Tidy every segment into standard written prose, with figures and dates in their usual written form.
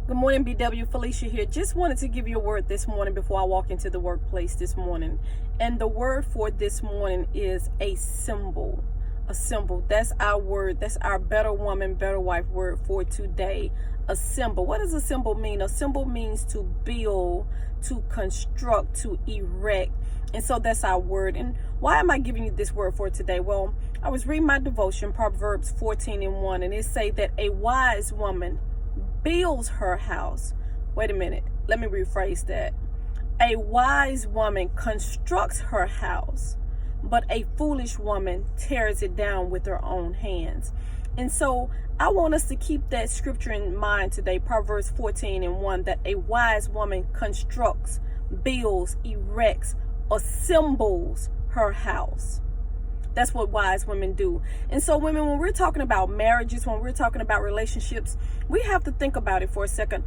Good morning, BW. Felicia here. Just wanted to give you a word this morning before I walk into the workplace this morning. And the word for this morning is a symbol. A symbol. That's our word. That's our better woman, better wife word for today. A symbol. What does a symbol mean? A symbol means to build, to construct, to erect. And so that's our word. And why am I giving you this word for today? Well, I was reading my devotion, Proverbs 14:1, and it say that a wise woman builds her house. Wait a minute. Let me rephrase that. A wise woman constructs her house, but a foolish woman tears it down with her own hands. And so I want us to keep that scripture in mind today, Proverbs 14:1, that a wise woman constructs, builds, erects, assembles her house. That's what wise women do. And so women, when we're talking about marriages, when we're talking about relationships, we have to think about it for a second.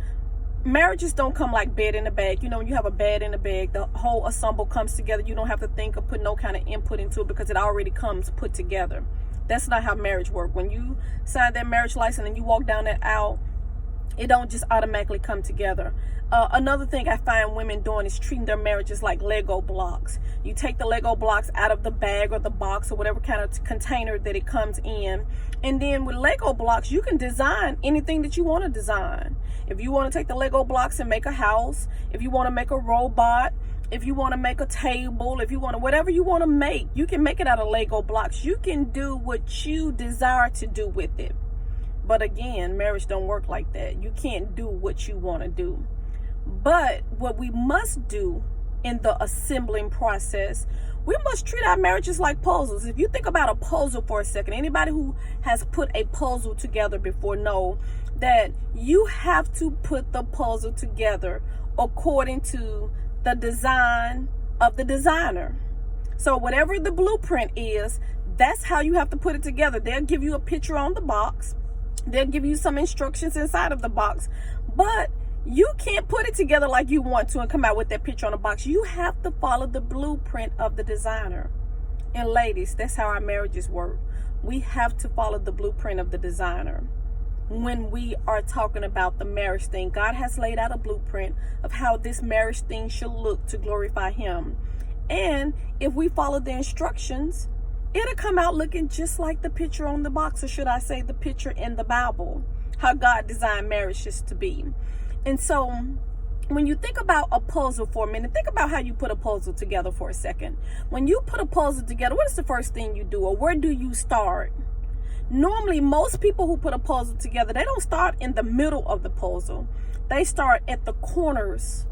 Marriages don't come like bed in a bag. You know, when you have a bed in a bag, the whole ensemble comes together. You don't have to think or put no kind of input into it because it already comes put together. That's not how marriage works. When you sign that marriage license and you walk down that aisle, it don't just automatically come together. Another thing I find women doing is treating their marriages like Lego blocks. You take the Lego blocks out of the bag or the box or whatever kind of container that it comes in. And then with Lego blocks, you can design anything that you want to design. If you want to take the Lego blocks and make a house, if you want to make a robot, if you want to make a table, if you want to, whatever you want to make, you can make it out of Lego blocks. You can do what you desire to do with it. But again, marriage don't work like that. You can't do what you want to do. But what we must do in the assembling process, we must treat our marriages like puzzles. If you think about a puzzle for a second, anybody who has put a puzzle together before know that you have to put the puzzle together according to the design of the designer. So whatever the blueprint is, that's how you have to put it together. They'll give you a picture on the box. They'll give you some instructions inside of the box, but you can't put it together like you want to and come out with that picture on the box. You have to follow the blueprint of the designer. And ladies, that's how our marriages work. We have to follow the blueprint of the designer. When we are talking about the marriage thing, God has laid out a blueprint of how this marriage thing should look to glorify Him. And if we follow the instructions, it'll come out looking just like the picture on the box, or should I say the picture in the Bible, how God designed marriages to be. And so when you think about a puzzle for a minute, think about how you put a puzzle together for a second. When you put a puzzle together, what is the first thing you do, or where do you start? Normally, most people who put a puzzle together, they don't start in the middle of the puzzle. They start at the corners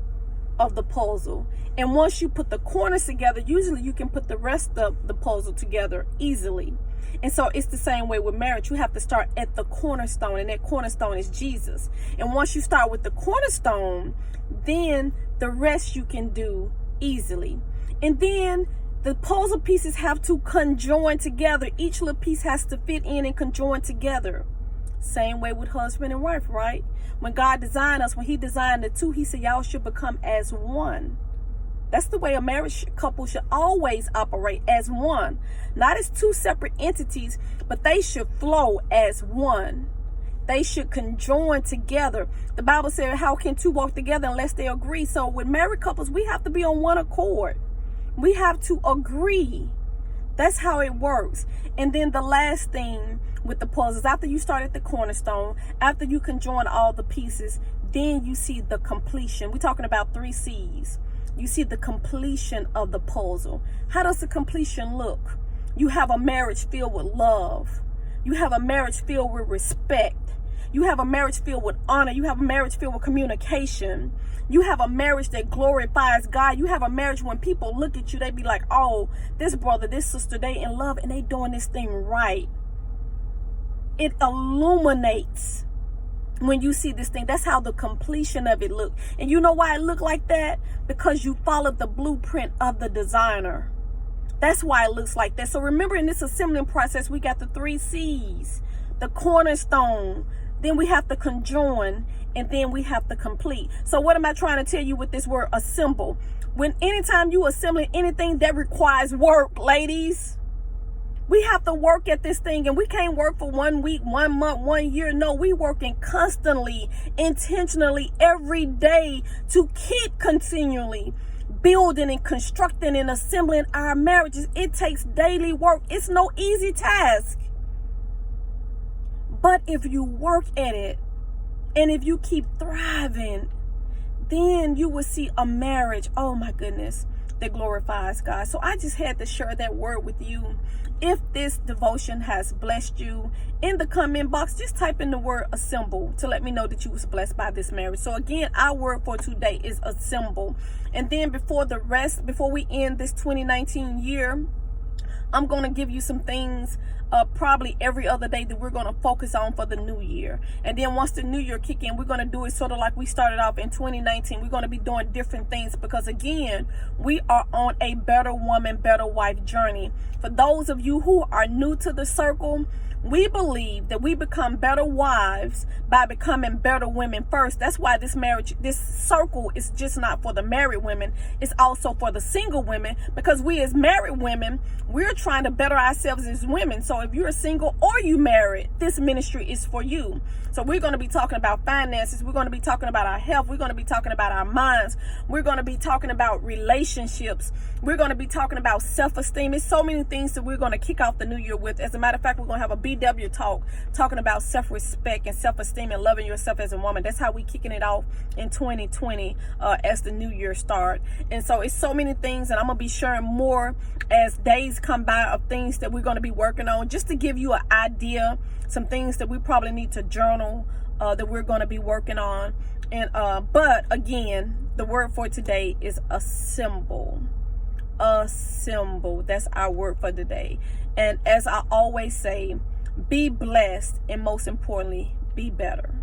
of the puzzle. And once you put the corners together, usually you can put the rest of the puzzle together easily. And so it's the same way with marriage. You have to start at the cornerstone, and that cornerstone is Jesus. And once you start with the cornerstone, then the rest you can do easily. And then the puzzle pieces have to conjoin together. Each little piece has to fit in and conjoin together. Same way with husband and wife, right? When God designed us, when He designed the two, He said, y'all should become as one. That's the way a marriage couple should always operate, as one. Not as two separate entities, but they should flow as one. They should conjoin together. The Bible said, how can two walk together unless they agree? So with married couples, we have to be on one accord. We have to agree. That's how it works. And then the last thing with the puzzles, after you start at the cornerstone, after you conjoin all the pieces, then you see the completion. We're talking about 3 C's. You see the completion of the puzzle. How does the completion look? You have a marriage filled with love. You have a marriage filled with respect. You have a marriage filled with honor. You have a marriage filled with communication. You have a marriage that glorifies God. You have a marriage when people look at you, they be like, oh, this brother, this sister, they in love and they doing this thing right. It illuminates when you see this thing. That's how the completion of it look. And you know why it look like that? Because you followed the blueprint of the designer. That's why it looks like that. So remember, in this assembling process, we got the 3 C's, the cornerstone, then we have to conjoin, and then we have to complete. So what am I trying to tell you with this word assemble? Anytime you assembling anything that requires work, ladies, We have to work at this thing, and we can't work for 1 week, 1 month, 1 year. No, we working constantly, intentionally, every day to keep continually building and constructing and assembling our marriages. It takes daily work. It's no easy task. But if you work at it, and if you keep thriving, then you will see a marriage, oh my goodness, that glorifies God. So I just had to share that word with you. If this devotion has blessed you, in the comment box, just type in the word assemble to let me know that you was blessed by this marriage. So again, our word for today is assemble. And then before we end this 2019 year, I'm going to give you some things probably every other day that we're going to focus on for the new year. And then once the new year kick in, we're going to do it sort of like we started off in 2019. We're going to be doing different things because, again, we are on a better woman, better wife journey. For those of you who are new to the circle, we believe that we become better wives by becoming better women first. That's why this circle is just not for the married women. It's also for the single women, because we as married women, we're trying to better ourselves as women. So if you're single or you married, this ministry is for you. So we're going to be talking about finances. We're going to be talking about our health. We're going to be talking about our minds. We're going to be talking about relationships. We're going to be talking about self-esteem. It's so many things that we're going to kick off the new year with. As a matter of fact, we're going to have a BW talk talking about self-respect and self-esteem and loving yourself as a woman. That's how we kicking it off in 2020 as the new year start. And so it's so many things, and I'm going to be sharing more as days come by of things that we're going to be working on, just to give you an idea, some things that we probably need to journal that we're going to be working on. And but again, the word for today is assemble. Assemble. That's our word for today. And as I always say, be blessed, and most importantly, be better.